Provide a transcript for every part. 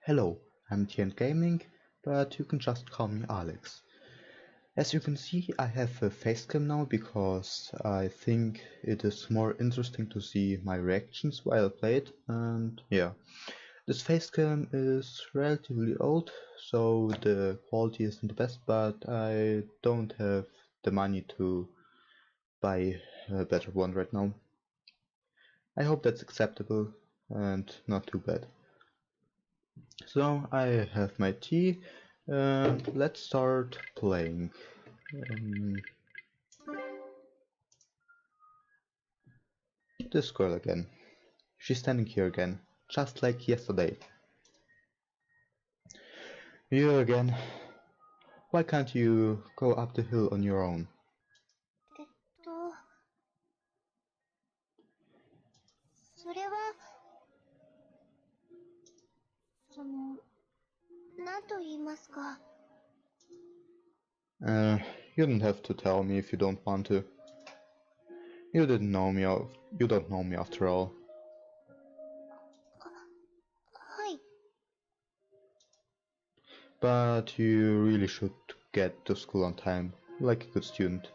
Hello, I'm Tea&Gaming, but you can just call me Alex. As you can see, I have a facecam now because I think it is more interesting to see my reactions while I play it, and yeah. This facecam is relatively old, so the quality isn't the best, but I don't have the money to buy a better one right now. I hope that's acceptable and not too bad. So I have my tea and let's start playing. This girl again. She's standing here again, just like yesterday. You again. Why can't you go up the hill on your own? それは、なんと言いますか。You don't have to tell me if you don't want to. You didn't know me. You don't know me after all. はい。 But you really should get to school on time, like a good student.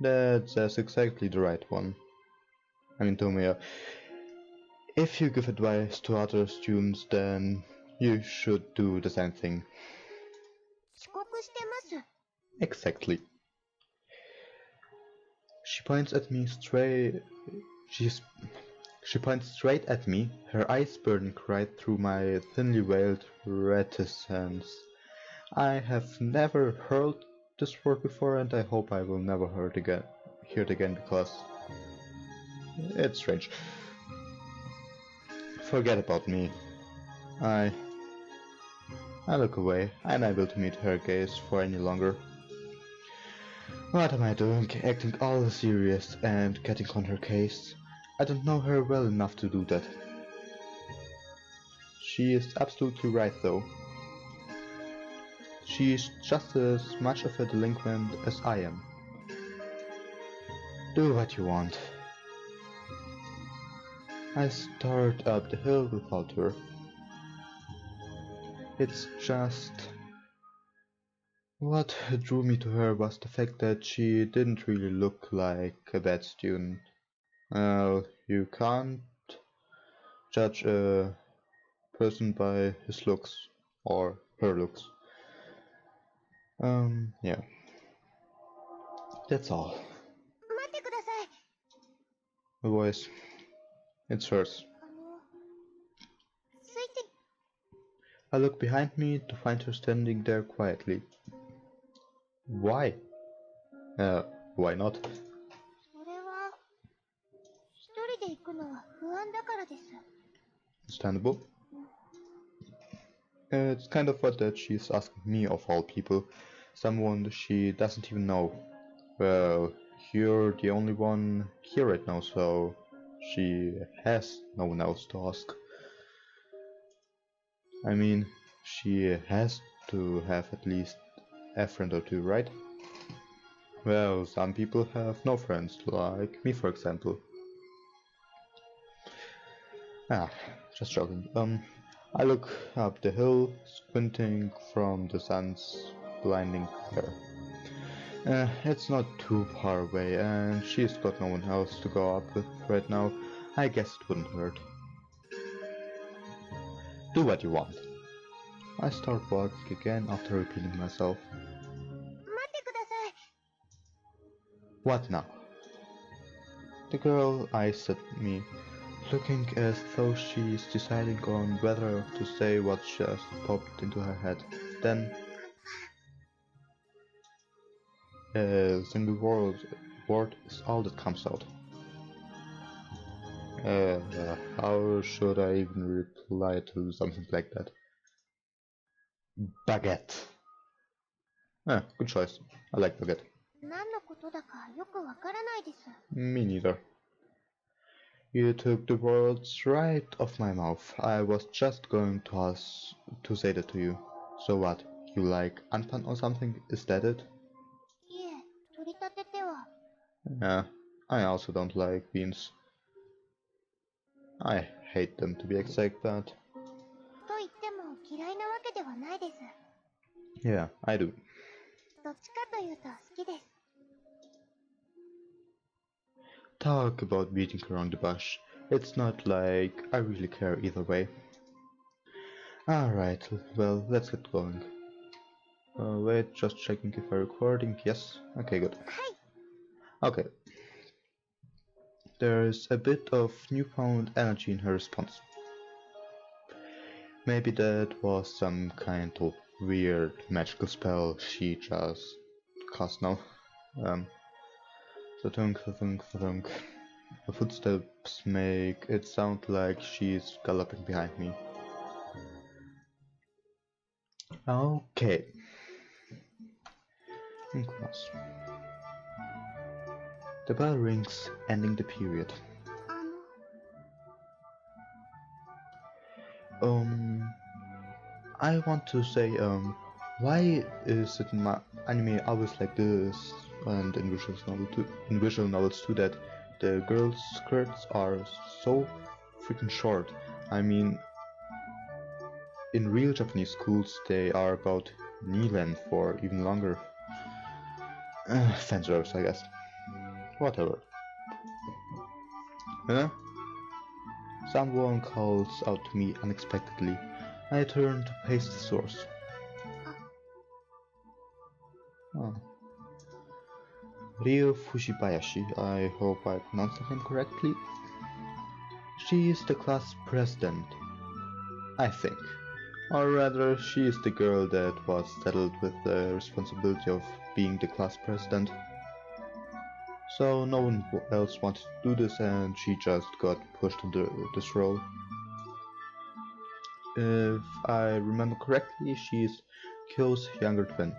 That's exactly the right one. I mean, Tomia, if you give advice to other students, then you should do the same thing. 遅刻してます。 Exactly. She points at me straight. She points straight at me, her eyes burning right through my thinly veiled reticence. I have never heard this word before, and I hope I will never hear it again because it's strange. Forget about me. I look away, unable to meet her gaze for any longer. What am I doing, acting all serious and getting on her case? I don't know her well enough to do that. She is absolutely right though. She is just as much of a delinquent as I am. Do what you want. I start up the hill without her. It's just... What drew me to her was the fact that she didn't really look like a bad student. Well, you can't judge a person by his looks or her looks. Yeah. That's all. 待ってください。 The voice. It's hers. ついて、 I look behind me to find her standing there quietly. Why? Why not? それは、一人で行くのは不安だからです。 Understandable. It's kind of odd that she's asking me of all people, someone she doesn't even know. Well, you're the only one here right now, so she has no one else to ask. I mean, she has to have at least a friend or two, right? Well, some people have no friends, like me for example. Just joking. I look up the hill, squinting from the sun's blinding glare. It's not too far away, and she's got no one else to go up with right now. I guess it wouldn't hurt. Do what you want. I start walking again after repeating myself. 待ってください。 What now? The girl eyes at me, looking as though she's deciding on whether to say what just popped into her head. Then, a single word is all that comes out. How should I even reply to something like that? Baguette. Good choice. I like baguette. 何のことだかよくわからないです。 Me neither. You took the words right off my mouth. I was just going to say that to you. So what? You like anpan or something? Is that it? いえ、取り立てては。 Yeah, I also don't like beans. I hate them to be exact, but 嫌いなわけではないです。Yeah, I do. どっちかというと好きです。Talk about beating around the bush. It's not like I really care either way. Alright, well, let's get going. Wait, just checking if I'm recording. Yes? Okay, good. Okay. There's a bit of newfound energy in her response. Maybe that was some kind of weird magical spell she just cast now. Thunk, thunk, thunk. The footsteps make it sound like she's galloping behind me. Okay. In class. The bell rings, ending the period. I want to say, why is it in my anime always like this, and in visual novels too, that the girls' skirts are so freaking short? I mean, in real Japanese schools, they are about knee length or even longer. Fan service, I guess. Whatever. Huh? Someone calls out to me unexpectedly. I turn to pace the source. Oh. Ryo Fujibayashi, I hope I pronounced the name correctly. She is the class president, I think. Or rather, she is the girl that was saddled with the responsibility of being the class president. So no one else wanted to do this and she just got pushed into this role. If I remember correctly, she's Kyo's younger twin.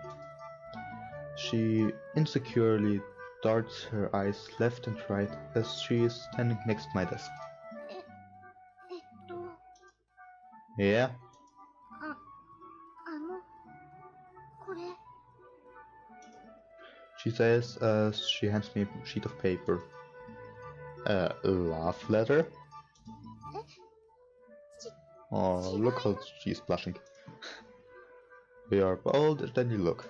She insecurely darts her eyes left and right as she is standing next to my desk. Yeah? これ She says as she hands me a sheet of paper. A love letter? Oh, look how she's blushing. You are bolder than you look.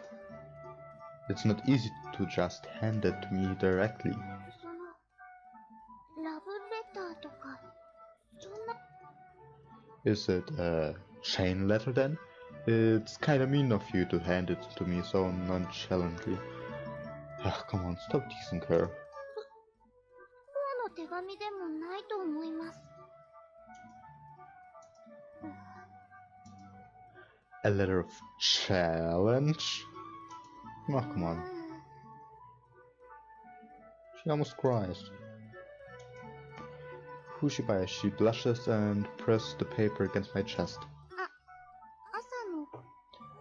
It's not easy to just hand it to me directly. そのラブレターとかそんな Is it a chain letter then? It's kinda mean of you to hand it to me so nonchalantly. Ah, come on, stop teasing her. 王の手紙でもないと思います。 A letter of challenge? Oh, come on. She almost cries. Fushibayashi blushes and presses the paper against my chest. 朝のホー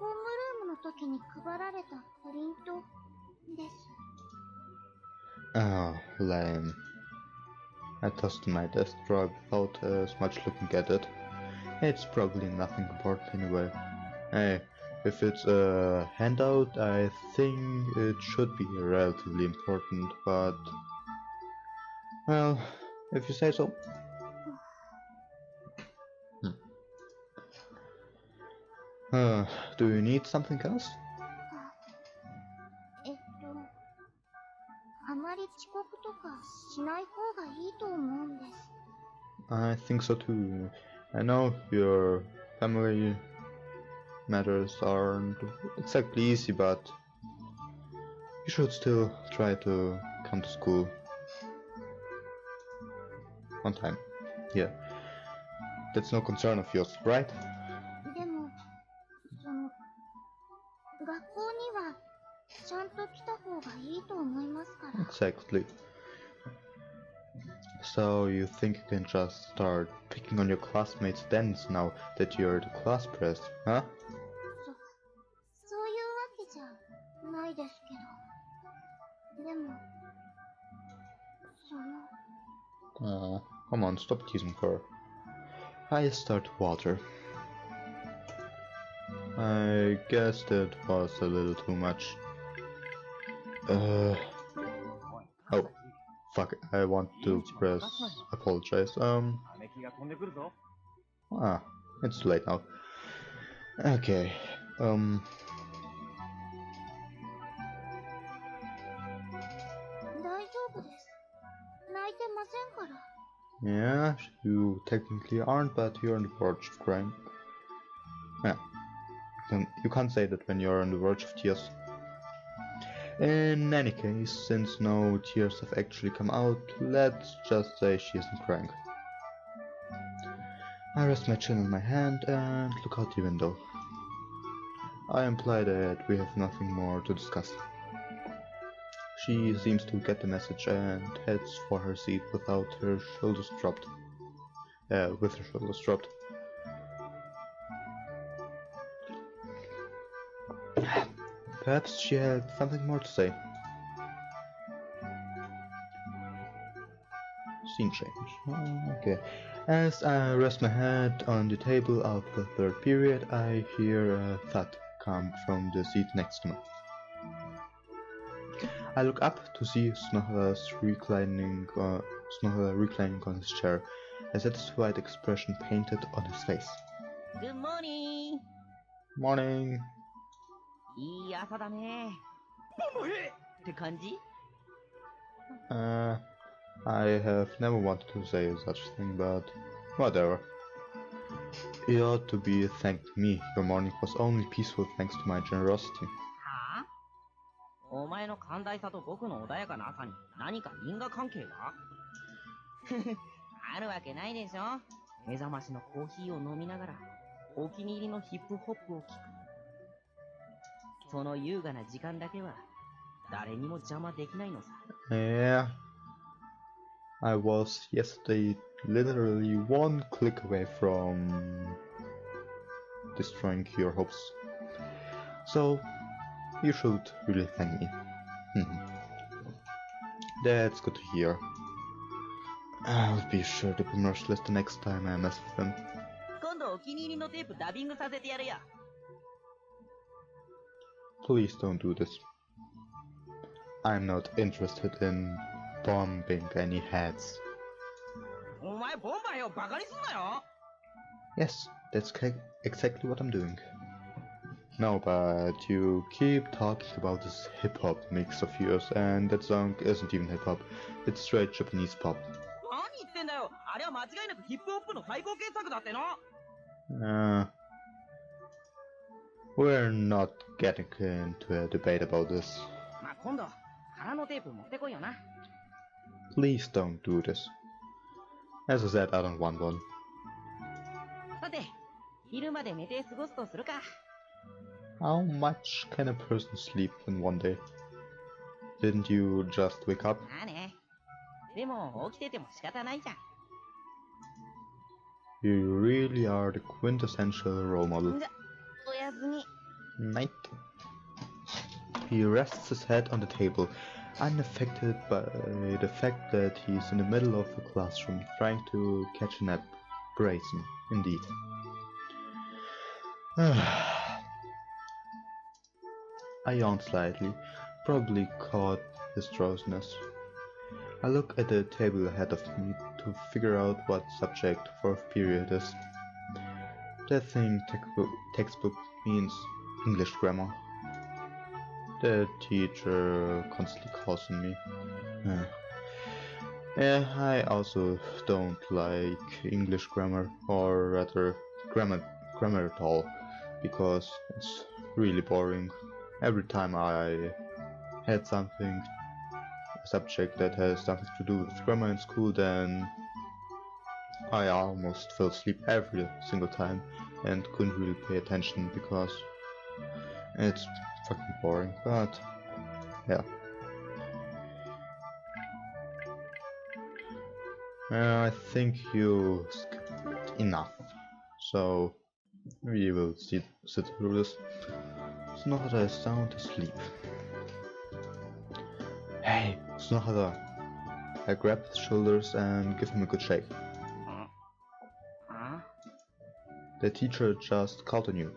ムルームの時に配られたプリントです。 Oh, lame. I tossed my desk drawer without as much looking at it. It's probably nothing important anyway. Hey, if it's a handout, I think it should be relatively important, but... well, if you say so. Do you need something else? あまり遅刻とかしない方がいいと思うんです。 I think so too. I know your family matters aren't exactly easy, but you should still try to come to school on time. Yeah. That's no concern of yours, right? でも、学校にはちゃんと来た方がいいと思いますから。 Exactly. So you think you can just start picking on your classmates' dens now that you're the class press, huh? そういうわけじゃないですけど。でも、Come on, stop teasing her. I start water. I guess that was a little too much. Oh, fuck, I want to press apologize. It's too late now. Okay, 大丈夫です。泣いてませんから。yeah, you technically aren't, but you're on the verge of crying. Yeah, you can't say that when you're on the verge of tears. In any case, since no tears have actually come out, let's just say she isn't crying. I rest my chin on my hand and look out the window. I imply that we have nothing more to discuss. She seems to get the message and heads for her seat without her shoulders dropped. With her shoulders dropped. Perhaps she had something more to say. Scene change. Okay. As I rest my head on the table of the third period, I hear a thud come from the seat next to me. I look up to see Snohara reclining on his chair, a satisfied expression painted on his face. Good morning. Morning. いい朝だね。って感じ? I have never wanted to say such a thing, but whatever. You ought to be thanked me. Your morning was only peaceful thanks to my generosity. はぁ？お前の寛大さと僕の穏やかな朝に何か因果関係が？あるわけないでしょ。目覚ましのコーヒーを飲みながらお気に入りのヒップホップを聴く。その優雅な時間だけは誰にも邪魔できないのさ。Yeah. I was yesterday literally one click away from destroying your hopes. So, you should really thank me. That's good to hear. I'll be sure to be merciless the next time I mess with them. 今度お気に入りのテープダビングさせてやるよ。Please don't do this. I'm not interested in bombing any heads. お前ボンバイをバカにすんなよ。 Yes, that's exactly what I'm doing. No, but you keep talking about this hip-hop mix of yours, and that song isn't even hip-hop, it's straight Japanese pop. 何言ってんだよ。あれは間違いなくヒップホップの最高傑作だっての。We're not getting into a debate about this. まあ、今度空のテープ持ってこいよな。 Please don't do this. As I said, I don't want one. さて、昼まで寝て過ごすとするか。 How much can a person sleep in one day? Didn't you just wake up? まあね。でも起きてても仕方ないじゃん。 You really are the quintessential role model. じゃ、おやすみ。 Night. He rests his head on the table, unaffected by the fact that he's in the middle of a classroom trying to catch a nap. Brazen, indeed. I yawned slightly, probably caught his drowsiness. I look at the table ahead of me to figure out what subject fourth period is. That thing textbook means English grammar. The teacher constantly calls on me. Yeah, I also don't like English grammar, or rather grammar at all, because it's really boring. Every time I had a subject that has something to do with grammar in school, then I almost fell asleep every single time and couldn't really pay attention because it's fucking boring, but yeah. I think you skipped enough, so we will sit through this. Snohara is sound asleep. Hey, Snohara! I grab his shoulders and give him a good shake. The teacher just called on you.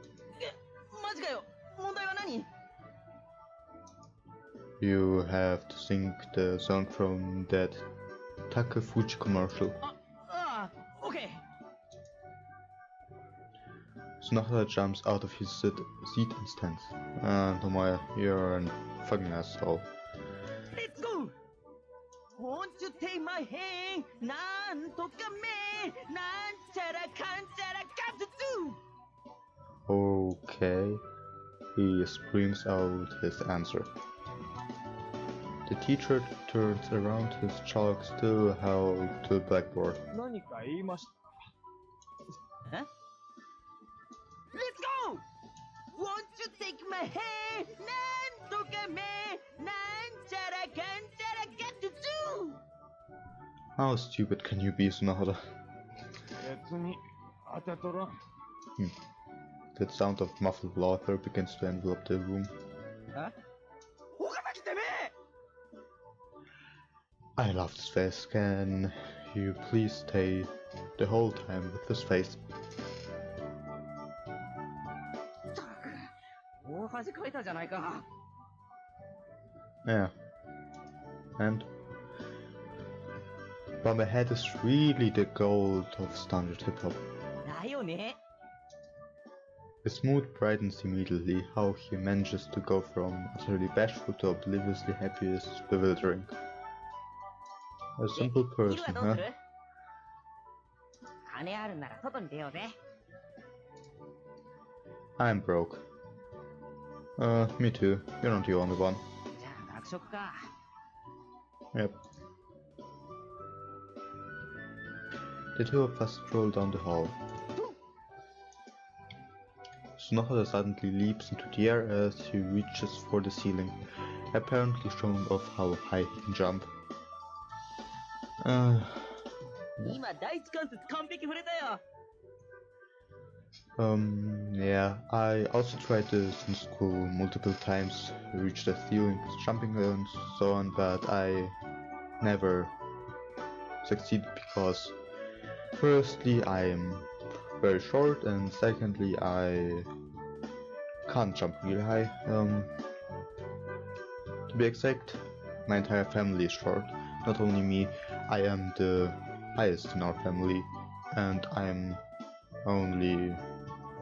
マジかよ。問題は何? You have to sing the song from that Takefuji commercial. Okay. Snohara jumps out of his seat and stands. Tomoya, you're a fucking asshole. Let's go! Won't you take my hand? Nan toka me! Nan chara kan chara katsu! Okay. He screams out his answer. The teacher turns around, his chalk still held to the blackboard. Huh? Let's go! Won't you take my hand? Nan toka me! Nan chara kan chara katsu! How stupid can you be, Snohara? The sound of muffled laughter begins to envelop the room. Huh? I love this face. Can you please stay the whole time with this face? Yeah. And? But my head is really the gold of standard hip-hop. His mood brightens immediately. How he manages to go from utterly bashful to obliviously happy is bewildering. A simple person, huh? I'm broke. Me too. You're not the only one. Yep. The two of us stroll down the hall. Snohara suddenly leaps into the air as he reaches for the ceiling, apparently showing off how high he can jump. Yeah, I also tried this in school multiple times, reached the ceiling, jumping and so on, but I never succeeded because firstly I am very short and secondly I can't jump really high. To be exact, my entire family is short, not only me. I am the highest in our family and I'm only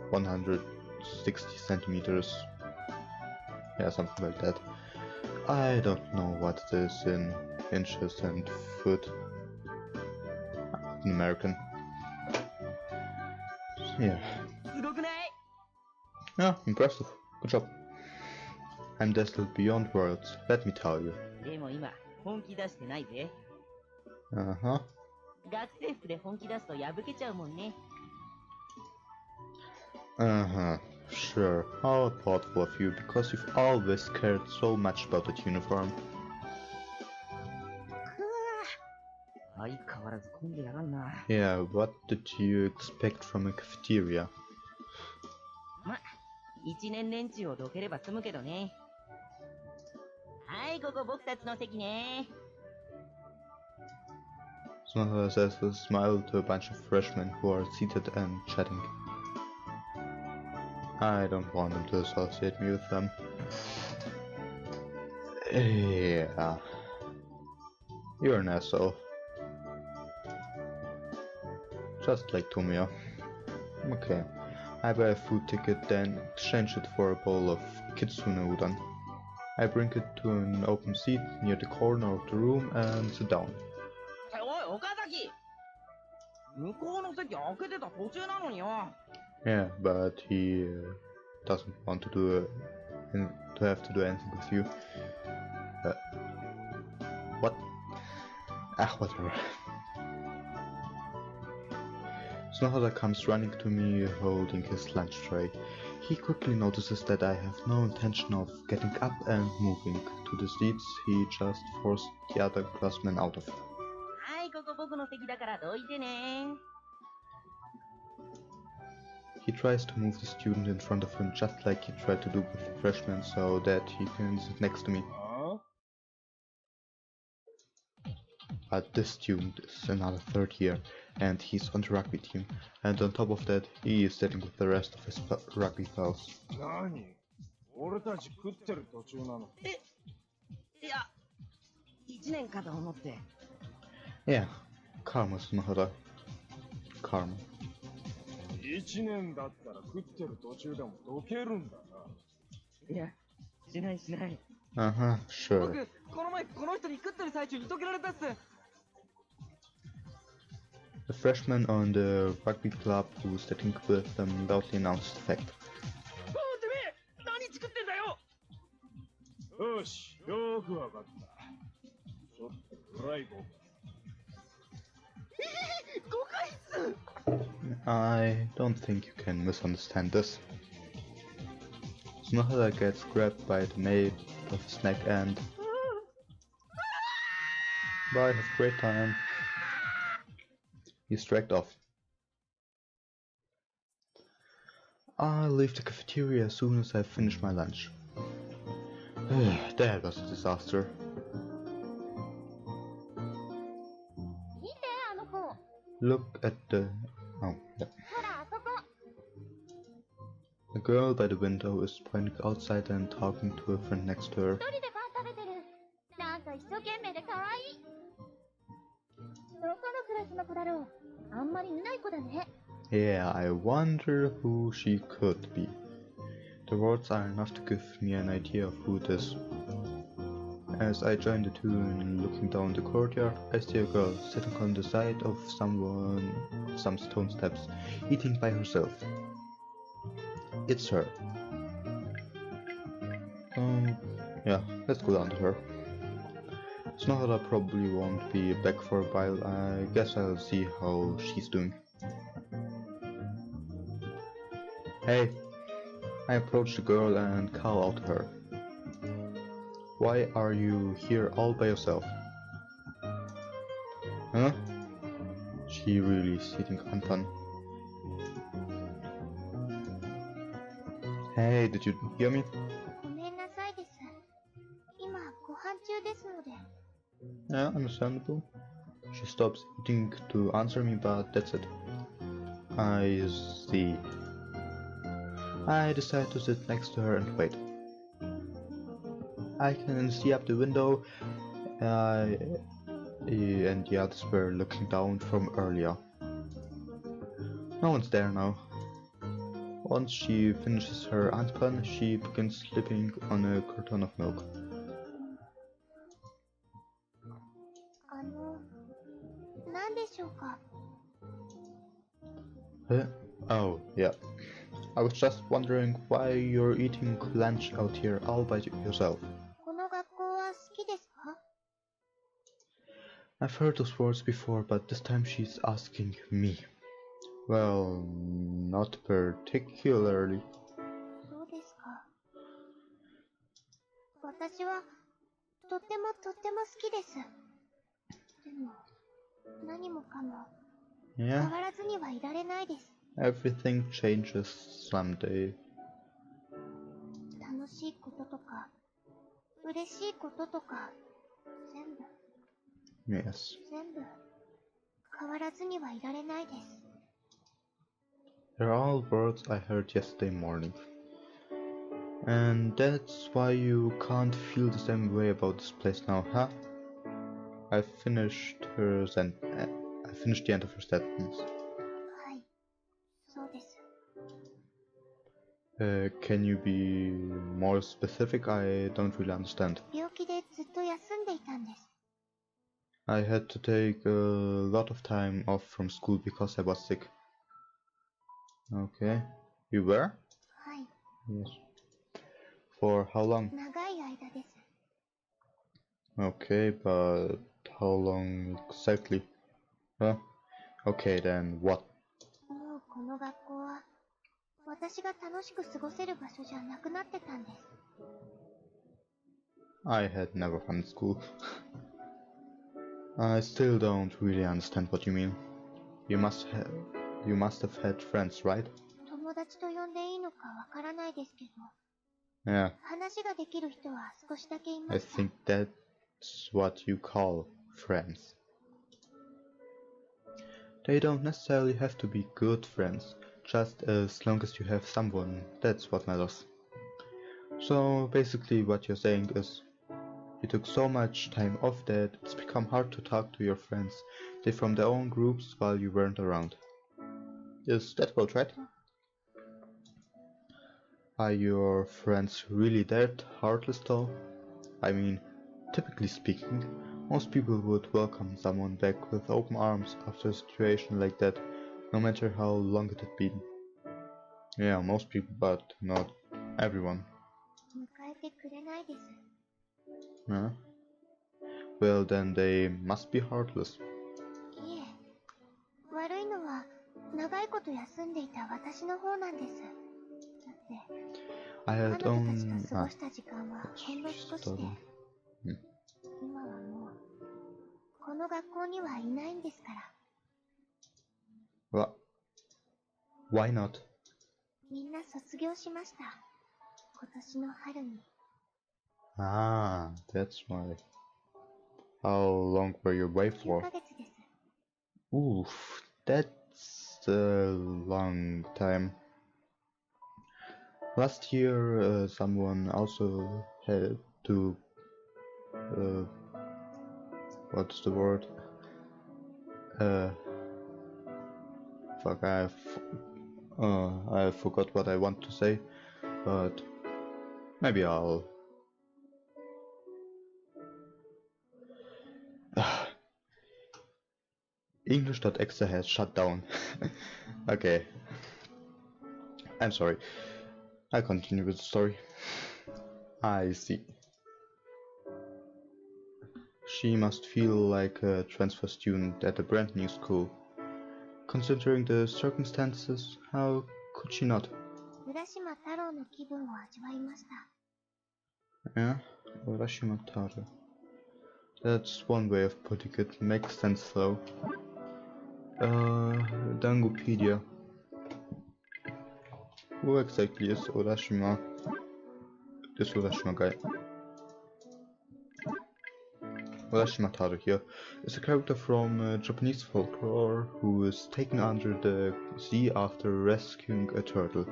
160 centimeters, yeah, something like that. I don't know what it is in inches and foot in American. Yeah. Yeah, impressive. Good job. I'm dazzled beyond words, let me tell you. Uh-huh. Uh-huh. Sure. How thoughtful of you, because you've always cared so much about that uniform. Yeah, what did you expect from a cafeteria? Snohara says with a smile to a bunch of freshmen who are seated and chatting. I don't want them to associate me with them. Yeah. You're an asshole. Just like Tomoya. Okay. I buy a food ticket, then exchange it for a bowl of kitsune udon. I bring it to an open seat near the corner of the room and sit down. Yeah, but he doesn't want to have to do anything with you. What? Ah, whatever. Snohara comes running to me holding his lunch tray. He quickly notices that I have no intention of getting up and moving to the seats he just forced the other classmen out of. He tries to move the student in front of him just like he tried to do with the freshman so that he can sit next to me. But this student is another third year and he's on the rugby team, and on top of that he is sitting with the rest of his rugby pals. Yeah, karma, Snohara. Karma. 1年だったら食ってる途中でも溶けるんだな。いや、しないしない。 Uh-huh, 僕 sure. この前この人に食ってる最中に溶けられたっす。 The freshman on the rugby club who was sitting with them loudly announced the fact. てめえ何作ってんだよ。よし、よくわかった。ちょっと暗い子。誤解っす。 I don't think you can misunderstand this. Snohara gets grabbed by the mate of a snack and... Bye, have a great time. He's dragged off. I leave the cafeteria as soon as I finish my lunch. That was a disaster. 見てあの子。 Look at the... Oh, yeah. ほらあそこ。 The girl by the window is pointing outside and talking to a friend next to her. 一人でパン食べてる。なんか一生懸命で可愛い。どこのクラスの子だろう。あんまり見ない子だね。 Yeah, I wonder who she could be. The words are enough to give me an idea of who it is. As I join the two and looking down the courtyard, I see a girl sitting on the side of some stone steps, eating by herself. It's her. Yeah, let's go down to her. Snohara probably won't be back for a while. I guess I'll see how she's doing. Hey! I approach the girl and call out to her. Why are you here all by yourself? Huh? She really is eating Anton. Hey, did you hear me? ごめんなさいです。今ご飯中ですので。 Yeah, understandable. She stops eating to answer me, but that's it. I see. I decide to sit next to her and wait. I can see up the window, and the others were looking down from earlier. No one's there now. Once she finishes her anpan, she begins slipping on a carton of milk. 何でしょうか。 Huh? Oh, yeah. I was just wondering why you're eating lunch out here all by yourself. この学校は好きですか？ I've heard those words before, but this time she's asking me. Well, not particularly. そうですか。私はとっても好きです。でも何もかも Yeah, 変わらずにはいられないです。 everything changes someday. 楽しいこととか嬉しいこととか全部 Yes. 変わらずにはいられないです。 They're all words I heard yesterday morning. And that's why you can't feel the same way about this place now, huh? I finished the end of her sentence. はい、そうです。 Can you be more specific? I don't really understand. 病気でずっと休んでいたんです。 I had to take a lot of time off from school because I was sick. Okay. You were? はい、 Yes. For how long? 長い間です。 Okay, but how long exactly? Huh? Okay, then what? もうこの学校は私が楽しく過ごせる場所じゃなくなってたんです。 I had never fun at school. I still don't really understand what you mean. You must have had friends, right? 友達と呼んでいいのかわからないですけど、 Yeah, 話ができる人は少しだけい I ました。 think that's what you call friends. They don't necessarily have to be good friends, just as long as you have someone, that's what matters. So basically what you're saying is, you took so much time off that it's become hard to talk to your friends. They formed their own groups while you weren't around. Is that well tried? Are your friends really that heartless though? I mean, typically speaking, most people would welcome someone back with open arms after a situation like that, no matter how long it had been. Yeah, most people, but not everyone. 迎えてくれないです。Huh? Well, then they must be heartless. いえ、悪いのは長いこと休んでいた私の方なんです。だって、I 彼 had 女たち only... と過ごした時間はほんの少しで、今はもう、この学校にはいないんですから。Why not? みんな卒業しました。今年の春に。Ah, that's why. How long were you away 9 for? ヶ月です。Oof, that's a long time. Last year, someone also had to... what's the word? Fuck, I forgot what I want to say, but maybe I'll... English.exe has shut down. Okay, I'm sorry. I'll continue with the story. I see. She must feel like a transfer student at a brand new school. Considering the circumstances, how could she not? 浦島太郎の気分を味わいました。 Yeah, Urashima Taro. That's one way of putting it. Makes sense though. Dangopedia. Who exactly is Urashima? This Urashima guy. Urashima Taro here is a character from Japanese folklore who is taken under the sea after rescuing a turtle,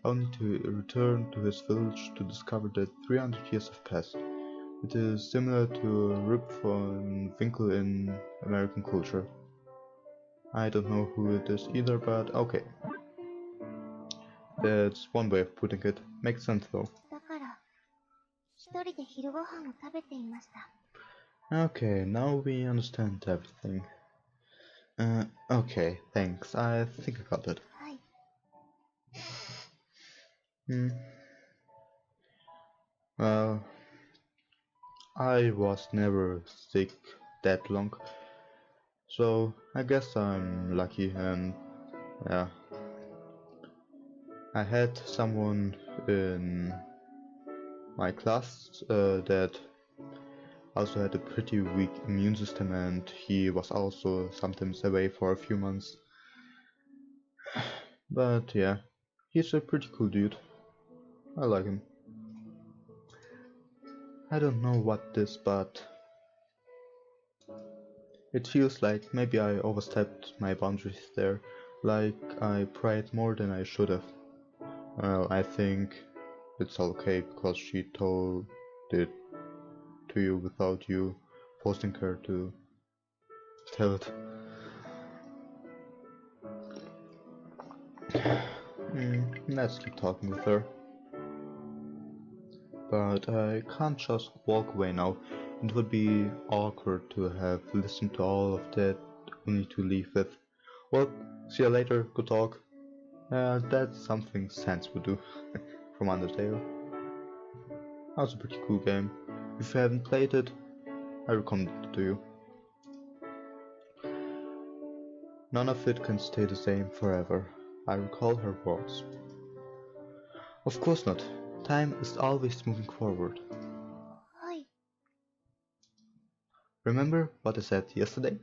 only to return to his village to discover that 300 years have passed. It is similar to Rip von Winkle in American culture. I don't know who it is either, but okay. That's one way of putting it. Makes sense though. だから、一人で昼ご飯を食べていました。 Okay, now we understand everything. Okay, thanks. I think I got it. はい。 Well, I was never sick that long, so I guess I'm lucky, and yeah. I had someone in my class that also had a pretty weak immune system, and he was also sometimes away for a few months. But yeah, he's a pretty cool dude. I like him. I don't know what this, but it feels like maybe I overstepped my boundaries there, like I pried more than I should have. Well, I think it's okay because she told it to you without you forcing her to tell it. Let's keep talking with her. But I can't just walk away now. It would be awkward to have listened to all of that only to leave with, well, see you later, good talk. That's something Sans would do from Undertale. That's a pretty cool game. If you haven't played it, I recommend it to you. None of it can stay the same forever. I recall her words. Of course not. Time is always moving forward. はい。 Remember what I said yesterday?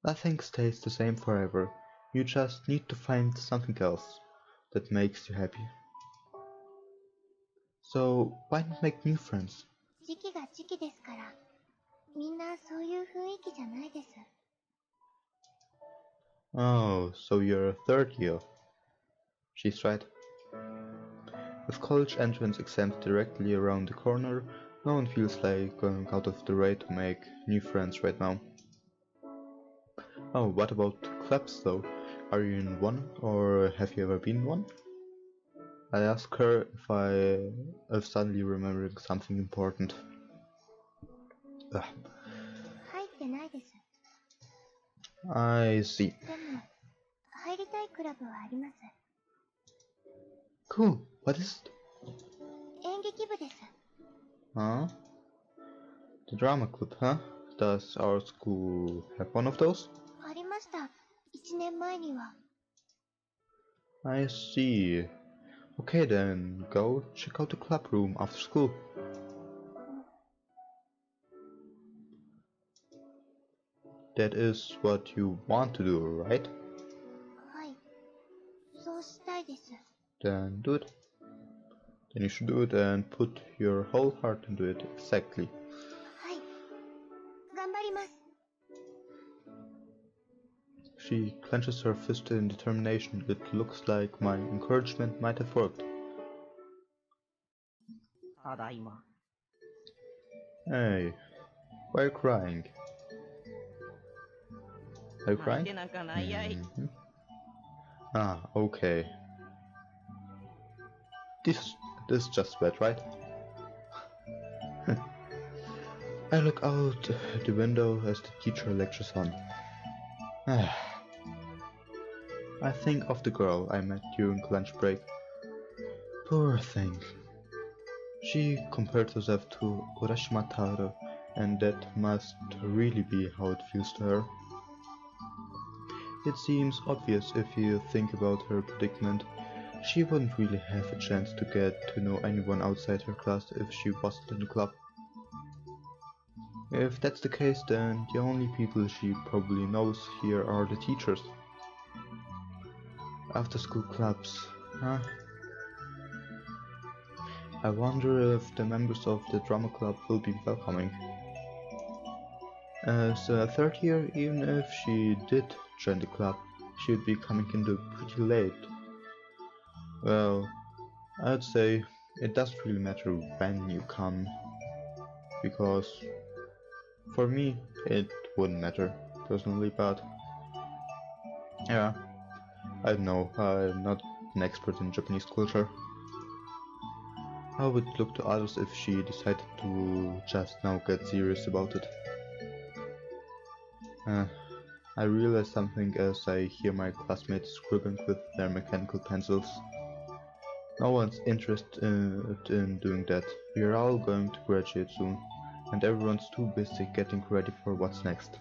Nothing stays the same forever. You just need to find something else that makes you happy. So why not make new friends? 時期が時期ですから、みんなそういう雰囲気じゃないです。 Oh, so you're a third year. She's right. With college entrance exams directly around the corner, no one feels like going out of the way to make new friends right now. Oh, what about clubs though? Are you in one, or have you ever been in one? I ask her if suddenly remembering something important. Ugh. 入ってないです。 I see. でも、入りたいクラブはあります。 Cool. What is it? 演劇部です。 Huh? The drama club, huh? Does our school have one of those? ありました。1年前には。 I see. Okay then, go check out the club room after school. That is what you want to do, right? はい。そうしたいです。 Then do it. Then you should do it and put your whole heart into it, exactly. はい。頑張ります。 She clenches her fist in determination. It looks like my encouragement might have worked. ただいま。 Hey, why are you crying? Are you 泣い crying? てなんかないやい。 Mhm. Ah, okay. This is just bad, right? I look out the window as the teacher lectures on. I think of the girl I met during lunch break. Poor thing. She compared herself to Urashima Taro, and that must really be how it feels to her. It seems obvious if you think about her predicament. She wouldn't really have a chance to get to know anyone outside her class if she wasn't in the club. If that's the case, then the only people she probably knows here are the teachers. After school clubs, huh? I wonder if the members of the drama club will be welcoming. As a third year, even if she did join the club, she would be coming in pretty late. Well, I'd say it doesn't really matter when you come, because for me it wouldn't matter personally, but yeah, I don't know, I'm not an expert in Japanese culture. How would it look to others if she decided to just now get serious about it? I realize something as I hear my classmates scribbling with their mechanical pencils. No one's interested in doing that. We are all going to graduate soon, and everyone's too busy getting ready for what's next.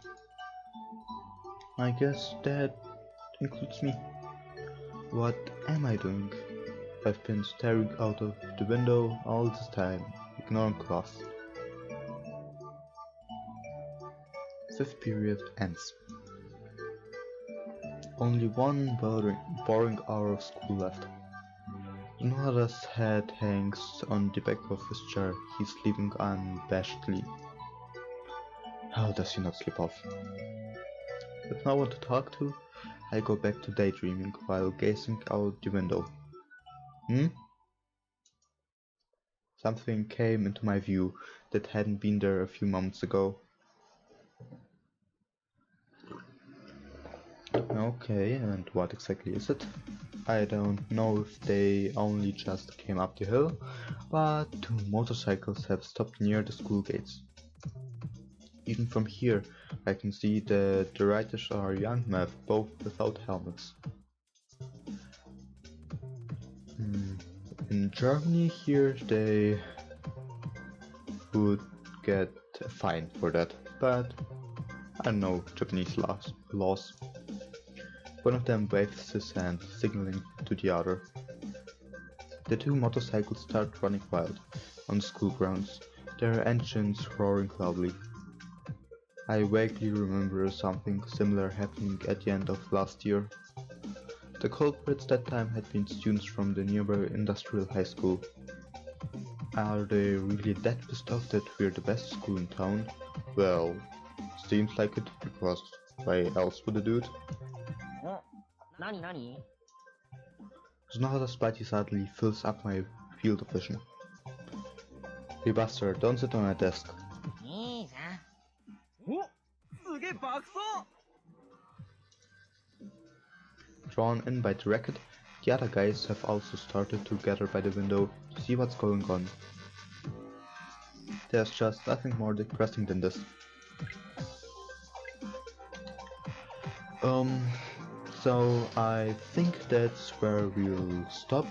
I guess that includes me. What am I doing? I've been staring out of the window all this time, ignoring class. 5th period ends. Only one boring hour of school left. Nora's head hangs on the back of his chair. He's sleeping unabashedly. How does he not slip off? With no one to talk to, I go back to daydreaming while gazing out the window. Something came into my view that hadn't been there a few moments ago. Okay, and what exactly is it? I don't know if they only just came up the hill, but 2 motorcycles have stopped near the school gates. Even from here, I can see that the riders are young men, both without helmets. In Germany here they would get a fine for that, but I don't know Japanese laws. One of them waves his hand, signaling to the other. The 2 motorcycles start running wild on the school grounds, their engines roaring loudly. I vaguely remember something similar happening at the end of last year. The culprits that time had been students from the nearby industrial high school. Are they really that pissed off that we're the best school in town? Well, seems like it, because why else would they do it? 何 Sonara's body suddenly fills up my field of vision. Hey Buster, don't sit on my desk. 兄さん。お、すげえ爆走。drawn in by the racket, the other guys have also started to gather by the window to see what's going on. There's just nothing more depressing than this. So I think that's where we'll stop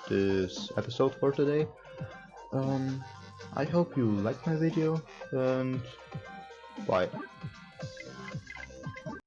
this episode for today. I hope you liked my video, and bye.